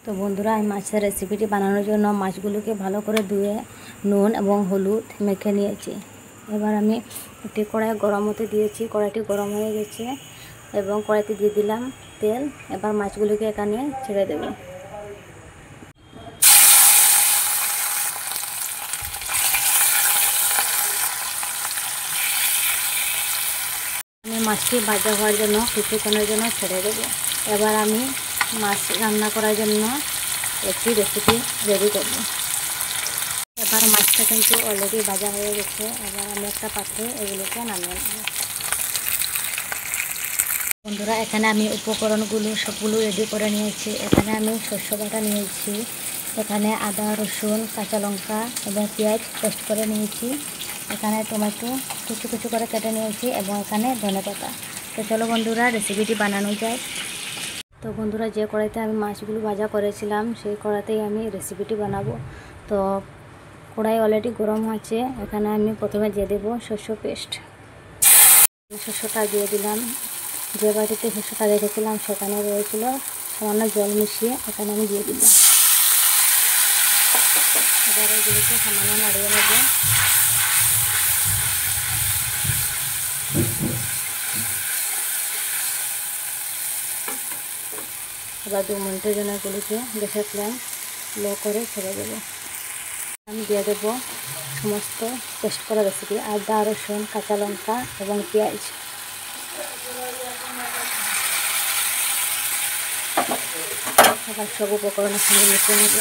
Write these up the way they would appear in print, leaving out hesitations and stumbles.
তো বন্ধুরা, আমি মাছের রেসিপিটি বানানোর জন্য মাছগুলোকে ভালো করে ধুয়ে নুন এবং হলুদ মেখে নিয়েছি। এবার আমি একটি কড়াই গরম হতে দিয়েছি। কড়াইটি গরম হয়ে গেছে এবং কড়াইতে দিয়ে দিলাম তেল। এবার মাছগুলোকে এখানে ছেড়ে দেব। আমি মাছটি ভাজা হওয়ার জন্য কিছুক্ষণের জন্য ছেড়ে দেব। এবার আমি মাছ রান্না করার জন্য একটি রেসিপি রেডি করব। এবার মাছটা কিন্তু অলরেডি ভাজা হয়ে গেছে। এবার আমি একটা পাত্রে এগুলোকে নামিয়ে নেব। বন্ধুরা, এখানে আমি উপকরণগুলো সবগুলো রেডি করে নিয়েছি। এখানে আমি শস্য বাটা নিয়েছি, এখানে আদা, রসুন, কাঁচা লঙ্কা এবং পেঁয়াজ পেস্ট করে নিয়েছি, এখানে টমেটো কুচি কুচি করে কেটে নিয়েছি এবং এখানে ধনেপাতা। তো চলো বন্ধুরা, রেসিপিটি বানানো যায়। তো বন্ধুরা, যে কড়াইতে আমি মাছগুলো ভাজা করেছিলাম সেই কড়াইতেই আমি রেসিপিটি বানাবো। তো কড়াই অলরেডি গরম আছে। এখানে আমি প্রথমে দিয়ে দেবো শস্য পেস্ট। শস্যটা দিয়ে দিলাম। যে বাটিতে শস্যটা রেখেছিলাম সেখানে রয়েছিল সামান্য জল মিশিয়ে, এখানে আমি দিয়ে দিলাম। এবার এগুলোকে সামান্য নাড়িয়ে নেব। এবার 2 মিনিটের জন্য এগুলোকে গ্যাসের ফ্লেম লো করে ছেড়ে দেব। আমি দিয়ে দেব সমস্ত পেস্ট করা রেসিপি, আদা, রসুন, কাঁচা লঙ্কা এবং পেঁয়াজ। এবার সব উপকরণের সঙ্গে মিশিয়ে নেব।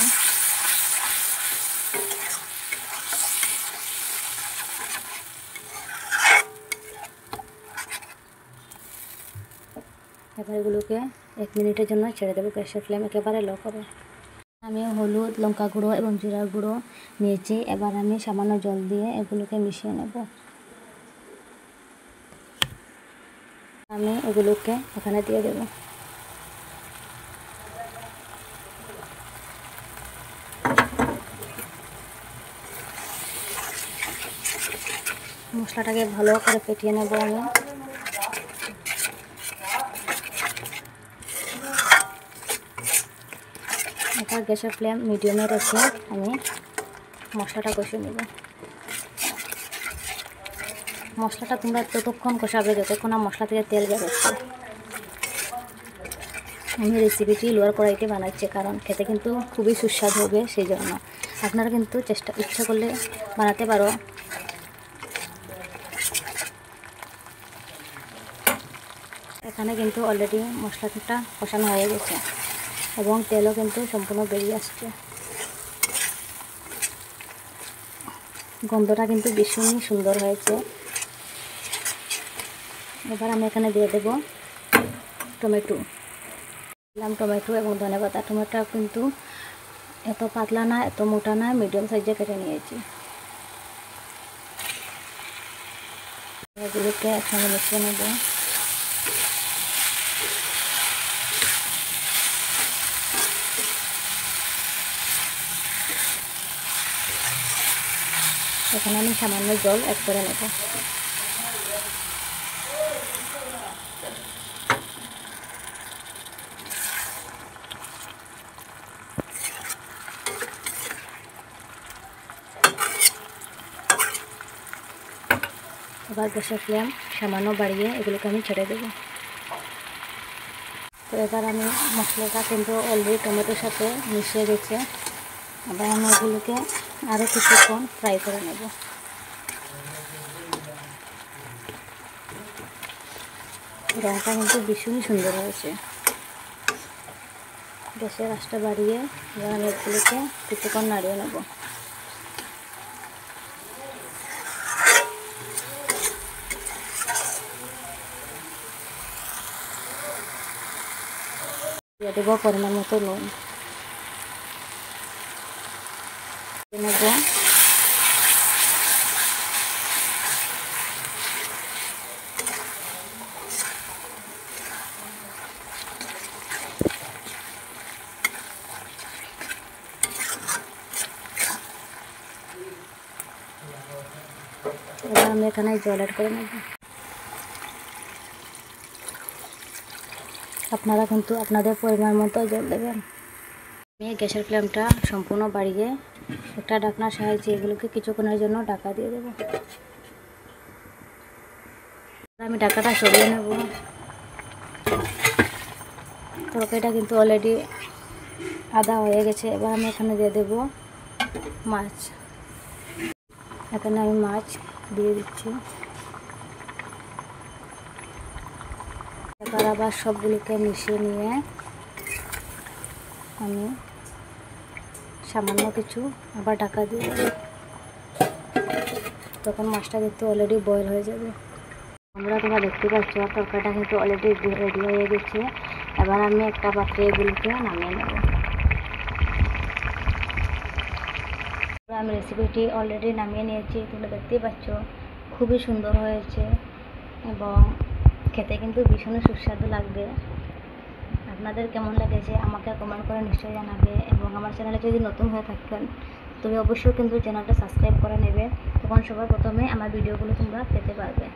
এবার এগুলোকে 1 মিনিটের জন্য ছেড়ে দেবো। গ্যাসের ফ্লেম একেবারে লো করে। আমি হলুদ, লঙ্কা গুঁড়ো এবং জিরার গুঁড়ো নিয়েছি। এবার আমি সামান্য জল দিয়ে এগুলোকে মিশিয়ে নেব। আমি এগুলোকে এখানে দিয়ে দেব। মশলাটাকে ভালো করে ফেটিয়ে নেব আমি। এবার গ্যাসের ফ্লেম মিডিয়ামে রেখে আমি মশলাটা কষিয়ে নেব। মশলাটা তোমরা ততক্ষণ কষাবে যতক্ষণ না মশলা থেকে তেল বেরোচ্ছে। আমি রেসিপিটি লোয়ার কড়াইতে বানাচ্ছি, কারণ খেতে কিন্তু খুবই সুস্বাদু হবে। সেই জন্য আপনারা কিন্তু ইচ্ছা করলে বানাতে পারো। এখানে কিন্তু অলরেডি মশলাটা কষানো হয়ে গেছে এবং তেলও কিন্তু সম্পূর্ণ বেরিয়ে আসছে। গন্ধটা কিন্তু ভীষণই সুন্দর হয়েছে। এবার আমি এখানে দিয়ে দেব টমেটো। দিলাম টমেটো এবং ধনেপাতা। টমেটো কিন্তু এত পাতলা না, এত মোটা না, মিডিয়াম সাইজে কেটে নিয়েছি। এগুলোকে একসঙ্গে মিশিয়ে নেব। এখানে আমি সামান্য জল অ্যাড করে নেব। এবার গ্যাসের ফ্লেম সামান্য বাড়িয়ে এগুলোকে আমি ছেড়ে দেব। তো এবার আমি মশলাটা কিন্তু অলরেডি টমেটোর সাথে মিশিয়ে গেছে। এবার আমি এগুলোকে আরও কিছুক্ষণ ফ্রাই করে নেব। রঙটা কিন্তু ভীষণই সুন্দর হয়েছে। গ্যাসের আঁচটা বাড়িয়ে এবার আমি এগুলোকে কিছুক্ষণ নাড়িয়ে নেব। দিয়ে দেবো পরিমাণ মতো নুন নেব। এবার আমি এখানে জল অ্যাড করে নেব। আপনারা কিন্তু আপনাদের পরিমাণ মতো জল দেবেন। আমি গ্যাসের ফ্লেমটা সম্পূর্ণ বাড়িয়ে একটা ঢাকনার সাহায্যে এগুলোকে কিছুক্ষণের জন্য ঢাকা দিয়ে দেবো। আমি ঢাকাটা সরিয়ে নেব। তরকারিটা কিন্তু অলরেডি আদা হয়ে গেছে। এবার আমি এখানে দিয়ে দেব মাছ। এখানে আমি মাছ দিয়ে দিচ্ছি। এবার আবার সবগুলোকে মিশিয়ে নিয়ে আমি সামান্য কিছু আবার ঢাকা দিয়ে দেব। তখন মাছটা কিন্তু অলরেডি বয়েল হয়ে যাবে। তোমরা দেখতে পাচ্ছ তরকারিটা কিন্তু অলরেডি রেডি হয়ে গেছে। এবার আমি একটা পাত্রে এগুলোকে নামিয়ে নেব। আমি রেসিপিটি অলরেডি নামিয়ে নিয়েছি। তোমরা দেখতেই পাচ্ছ খুবই সুন্দর হয়েছে এবং খেতে কিন্তু ভীষণই সুস্বাদু লাগবে। আপনাদের কেমন লেগেছে আমাকে কমেন্ট করে নিশ্চয়ই জানাবে এবং আমার চ্যানেলে যদি নতুন হয়ে থাকেন তবে অবশ্যই কিন্তু চ্যানেলটা সাবস্ক্রাইব করে নেবে। তখন সবার প্রথমে আমার ভিডিওগুলো তোমরা পেতে পারবে।